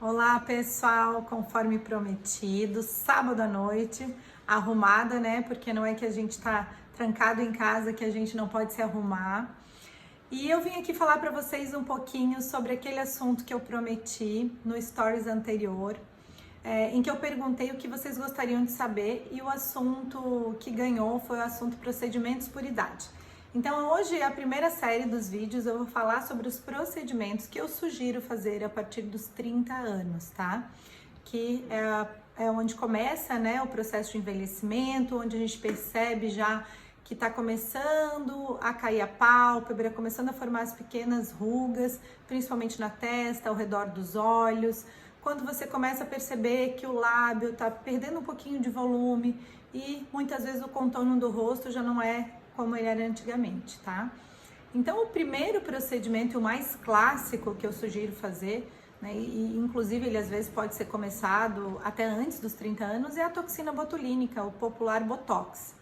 Olá pessoal, conforme prometido, sábado à noite, arrumada, né? Porque não é que a gente tá trancado em casa que a gente não pode se arrumar. E eu vim aqui falar para vocês um pouquinho sobre aquele assunto que eu prometi no stories anterior, em que eu perguntei o que vocês gostariam de saber e o assunto que ganhou foi o assunto procedimentos por idade. Então hoje, a primeira série dos vídeos, eu vou falar sobre os procedimentos que eu sugiro fazer a partir dos 30 anos, tá? Que é onde começa, né, o processo de envelhecimento, onde a gente percebe já que está começando a cair a pálpebra, começando a formar as pequenas rugas, principalmente na testa, ao redor dos olhos. Quando você começa a perceber que o lábio está perdendo um pouquinho de volume e muitas vezes o contorno do rosto já não é como ele era antigamente, tá? Então, o primeiro procedimento, o mais clássico que eu sugiro fazer, né, e inclusive ele às vezes pode ser começado até antes dos 30 anos, é a toxina botulínica, o popular Botox.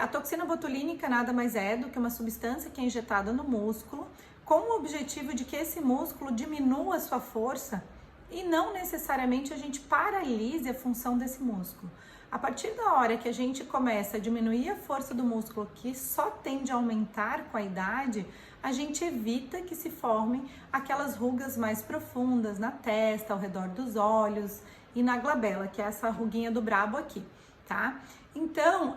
A toxina botulínica nada mais é do que uma substância que é injetada no músculo, com o objetivo de que esse músculo diminua a sua força e não necessariamente a gente paralise a função desse músculo. A partir da hora que a gente começa a diminuir a força do músculo, que só tende a aumentar com a idade, a gente evita que se formem aquelas rugas mais profundas na testa, ao redor dos olhos e na glabela, que é essa ruguinha do brabo aqui, tá? Então,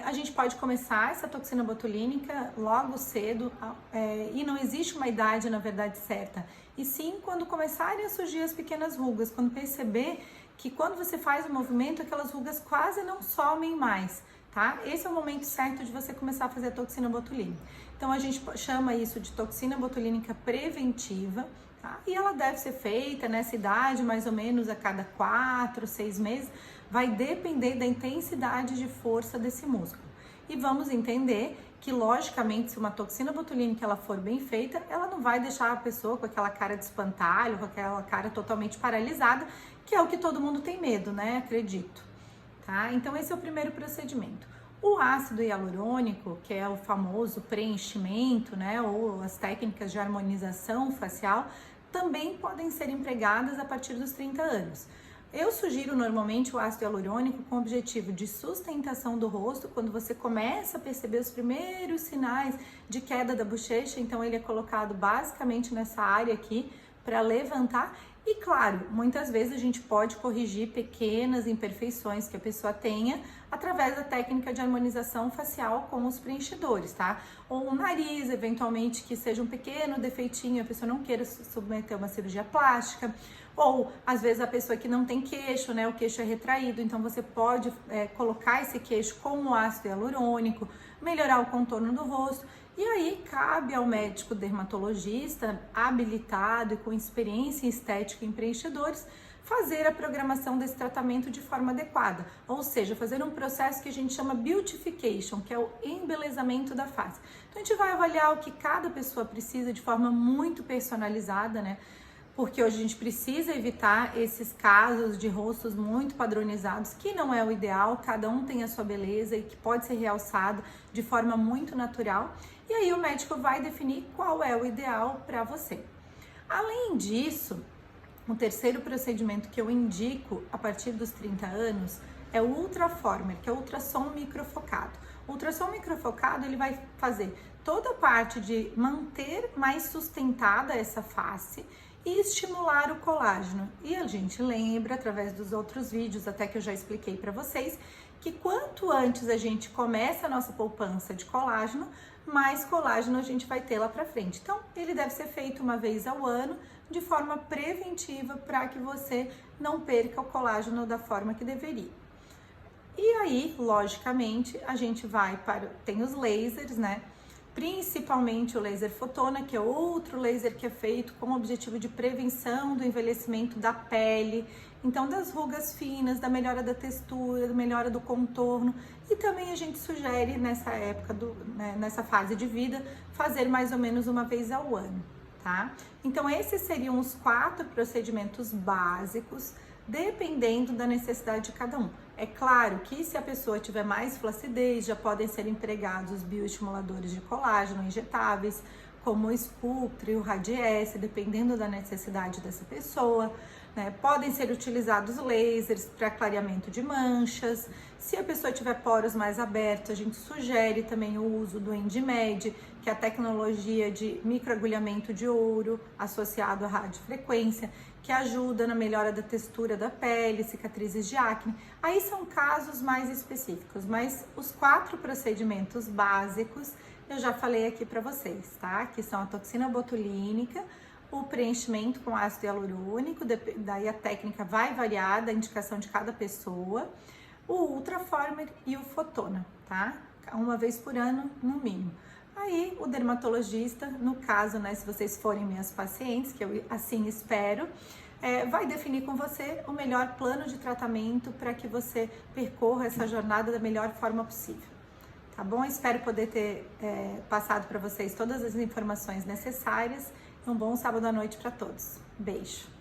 a gente pode começar essa toxina botulínica logo cedo, e não existe uma idade, na verdade, certa. E sim, quando começarem a surgir as pequenas rugas, quando perceber que quando você faz o movimento, aquelas rugas quase não somem mais, tá? Esse é o momento certo de você começar a fazer a toxina botulínica. Então, a gente chama isso de toxina botulínica preventiva, tá? E ela deve ser feita nessa idade, mais ou menos a cada 4, 6 meses, vai depender da intensidade de força desse músculo. E vamos entender que, logicamente, se uma toxina botulínica ela for bem feita, ela não vai deixar a pessoa com aquela cara de espantalho, com aquela cara totalmente paralisada, que é o que todo mundo tem medo, né? Acredito, tá? Então, esse é o primeiro procedimento. O ácido hialurônico, que é o famoso preenchimento, né? Ou as técnicas de harmonização facial, também podem ser empregadas a partir dos 30 anos. Eu sugiro normalmente o ácido hialurônico com o objetivo de sustentação do rosto, quando você começa a perceber os primeiros sinais de queda da bochecha, então ele é colocado basicamente nessa área aqui para levantar. E claro, muitas vezes a gente pode corrigir pequenas imperfeições que a pessoa tenha através da técnica de harmonização facial com os preenchidores, tá? Ou o nariz, eventualmente, que seja um pequeno defeitinho, a pessoa não queira submeter a uma cirurgia plástica. Ou, às vezes, a pessoa que não tem queixo, né? O queixo é retraído, então você pode colocar esse queixo com o ácido hialurônico, melhorar o contorno do rosto. E aí, cabe ao médico dermatologista, habilitado e com experiência em estética em preenchedores, fazer a programação desse tratamento de forma adequada. Ou seja, fazer um processo que a gente chama beautification, que é o embelezamento da face. Então, a gente vai avaliar o que cada pessoa precisa de forma muito personalizada, né? Porque hoje a gente precisa evitar esses casos de rostos muito padronizados, que não é o ideal, cada um tem a sua beleza e que pode ser realçado de forma muito natural. E aí o médico vai definir qual é o ideal para você. Além disso, o terceiro procedimento que eu indico a partir dos 30 anos é o Ultraformer, que é o ultrassom microfocado. O ultrassom microfocado, ele vai fazer toda a parte de manter mais sustentada essa face e estimular o colágeno. E a gente lembra, através dos outros vídeos, até que eu já expliquei para vocês, que quanto antes a gente começa a nossa poupança de colágeno, mais colágeno a gente vai ter lá para frente. Então, ele deve ser feito uma vez ao ano, de forma preventiva, para que você não perca o colágeno da forma que deveria. E aí, logicamente, a gente vai tem os lasers, né? Principalmente o laser fotona, que é outro laser que é feito com o objetivo de prevenção do envelhecimento da pele, então das rugas finas, da melhora da textura, da melhora do contorno. E também a gente sugere nessa época, nessa fase de vida, fazer mais ou menos uma vez ao ano, tá? Então esses seriam os 4 procedimentos básicos, dependendo da necessidade de cada um. É claro que se a pessoa tiver mais flacidez, já podem ser empregados os bioestimuladores de colágeno injetáveis, como o Sculptra e o Radiesse, dependendo da necessidade dessa pessoa. Né? Podem ser utilizados lasers para clareamento de manchas. Se a pessoa tiver poros mais abertos, a gente sugere também o uso do EnDmed, que é a tecnologia de microagulhamento de ouro associado à radiofrequência, que ajuda na melhora da textura da pele, cicatrizes de acne. Aí são casos mais específicos, mas os 4 procedimentos básicos eu já falei aqui para vocês, tá? Que são a toxina botulínica, o preenchimento com ácido hialurônico, daí a técnica vai variar da indicação de cada pessoa, o Ultraformer e o Fotona, tá? Uma vez por ano, no mínimo. Aí o dermatologista, no caso, né, se vocês forem minhas pacientes, que eu assim espero, vai definir com você o melhor plano de tratamento para que você percorra essa jornada da melhor forma possível. Tá bom? Espero poder ter passado para vocês todas as informações necessárias. Um bom sábado à noite para todos. Beijo!